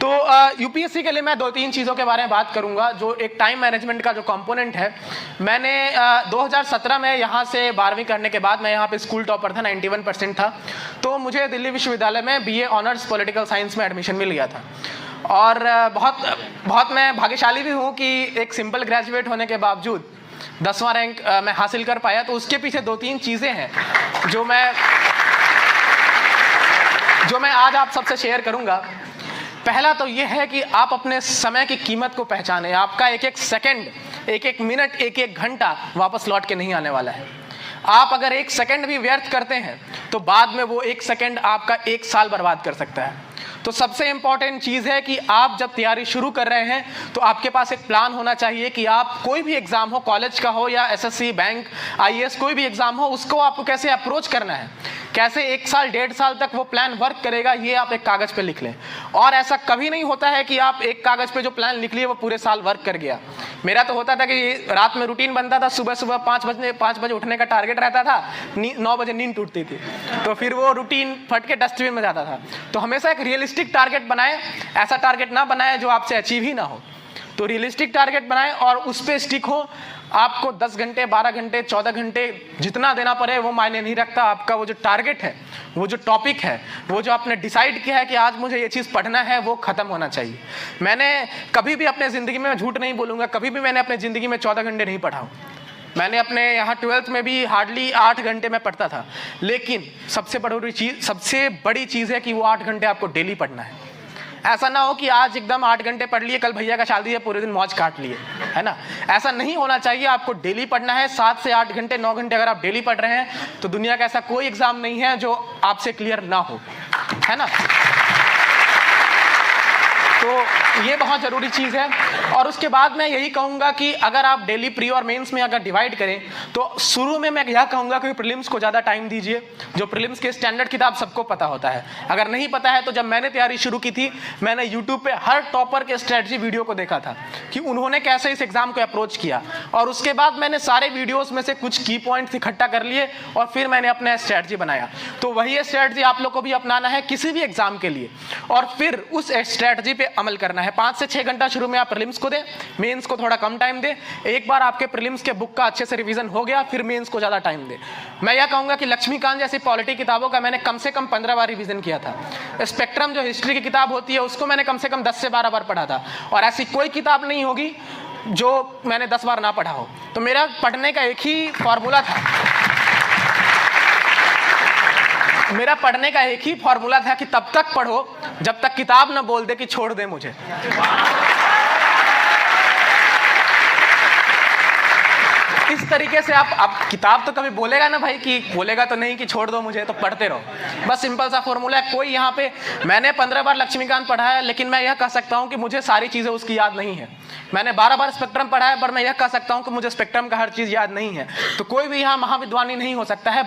तो यूपीएससी के लिए मैं 2-3 चीज़ों के बारे में बात करूंगा, जो एक टाइम मैनेजमेंट का जो कंपोनेंट है। मैंने 2017 में यहाँ से 12वीं करने के बाद मैं यहाँ पे स्कूल टॉपर था, 91% था। तो मुझे दिल्ली विश्वविद्यालय में बीए ऑनर्स पॉलिटिकल साइंस में एडमिशन मिल गया था। और बहुत मैं भाग्यशाली भी हूँ कि एक सिंपल ग्रेजुएट होने के बावजूद 10वां रैंक मैं हासिल कर पाया। तो उसके पीछे 2-3 चीज़ें हैं जो मैं आज आप सबसे शेयर करूँगा। पहला तो ये है कि आप अपने समय की कीमत को पहचानें। आपका एक एक सेकंड, एक एक मिनट, एक एक घंटा वापस लौट के नहीं आने वाला है। आप अगर 1 सेकंड भी व्यर्थ करते हैं तो बाद में वो 1 सेकंड आपका 1 साल बर्बाद कर सकता है। तो सबसे इंपॉर्टेंट चीज़ है कि आप जब तैयारी शुरू कर रहे हैं तो आपके पास एक प्लान होना चाहिए कि आप कोई भी एग्ज़ाम हो, कॉलेज का हो या एसएससी, बैंक, आईएएस, कोई भी एग्ज़ाम हो, उसको आपको कैसे अप्रोच करना है, कैसे 1 साल 1.5 साल तक वो प्लान वर्क करेगा, ये आप एक कागज़ पे लिख लें। और ऐसा कभी नहीं होता है कि आप एक कागज़ पे जो प्लान लिख लिए वो पूरे साल वर्क कर गया। मेरा तो होता था कि रात में रूटीन बनता था, सुबह 5 बजे उठने का टारगेट रहता था, 9 बजे नींद टूटती थी, तो फिर वो रूटीन फट के डस्टबिन में जाता था। तो हमेशा एक रियलिस्टिक टारगेट बनाएं, ऐसा टारगेट ना बनाएं जो आपसे अचीव ही ना हो। तो रियलिस्टिक टारगेट बनाएं और उस पर स्टिक हो। आपको 10 घंटे, 12 घंटे, 14 घंटे जितना देना पड़े वो मायने नहीं रखता। आपका वो जो टारगेट है, वो जो टॉपिक है, वो जो आपने डिसाइड किया है कि आज मुझे ये चीज़ पढ़ना है, वो ख़त्म होना चाहिए। मैंने कभी भी अपने ज़िंदगी में, झूठ नहीं बोलूँगा, कभी भी मैंने अपने ज़िंदगी में 14 घंटे नहीं पढ़ा हूँ। मैंने अपने यहाँ 12th में भी हार्डली 8 घंटे में पढ़ता था। लेकिन सबसे बड़ी चीज़ है कि वो 8 घंटे आपको डेली पढ़ना है। ऐसा ना हो कि आज एकदम 8 घंटे पढ़ लिए, कल भैया का शादी है, पूरे दिन मौज काट लिए, है ना। ऐसा नहीं होना चाहिए। आपको डेली पढ़ना है, 7 से 8 घंटे, 9 घंटे अगर आप डेली पढ़ रहे हैं तो दुनिया का ऐसा कोई एग्जाम नहीं है जो आपसे क्लियर ना हो, है ना। तो ये बहुत ज़रूरी चीज़ है। और उसके बाद मैं यही कहूँगा कि अगर आप डेली प्री और मेंस में अगर डिवाइड करें तो शुरू में मैं यह कहूँगा कि प्रीलिम्स को ज़्यादा टाइम दीजिए। जो प्रीलिम्स के स्टैंडर्ड किताब सबको पता होता है, अगर नहीं पता है तो जब मैंने तैयारी शुरू की थी मैंने यूट्यूब पे हर टॉपर के स्ट्रेटजी वीडियो को देखा था कि उन्होंने कैसे इस एग्ज़ाम को अप्रोच किया। और उसके बाद मैंने सारे वीडियोज़ में से कुछ की पॉइंट्स इकट्ठा कर लिए और फिर मैंने अपना स्ट्रेटजी बनाया। तो वही स्ट्रेटजी आप लोग को भी अपनाना है किसी भी एग्ज़ाम के लिए, और फिर उस स्ट्रेटजी पे अमल करना है। 5 से 6 घंटा शुरू में आप प्रीलिम्स को दें, मेंस को थोड़ा कम टाइम दें। एक बार आपके प्रीलिम्स के बुक का अच्छे से रिवीजन हो गया, फिर मेंस को ज़्यादा टाइम दें। मैं यह कहूँगा कि लक्ष्मीकांत जैसी पॉलिटी किताबों का मैंने कम से कम 15 बार रिवीजन किया था। स्पेक्ट्रम जो हिस्ट्री की किताब होती है उसको मैंने कम से कम 10 से 12 बार पढ़ा था। और ऐसी कोई किताब नहीं होगी जो मैंने 10 बार ना पढ़ा हो। तो मेरा पढ़ने का एक ही फॉर्मूला था, कि तब तक पढ़ो जब तक किताब ना बोल दे कि छोड़ दे मुझे। इस तरीके से आप किताब तो कभी बोलेगा ना भाई, कि बोलेगा तो नहीं कि छोड़ दो मुझे, तो पढ़ते रहो। बस सिंपल सा फॉर्मूला है। कोई यहाँ पे, मैंने 15 बार लक्ष्मीकांत पढ़ा है, लेकिन मैं यह कह सकता हूँ कि मुझे सारी चीज़ें उसकी याद नहीं है। मैंने 12 बार स्पेक्ट्रम पढ़ा है, पर मैं यह कह सकता हूँ कि मुझे स्पेक्ट्रम का हर चीज़ याद नहीं है। तो कोई भी यहाँ महाविद्वानी नहीं हो सकता है।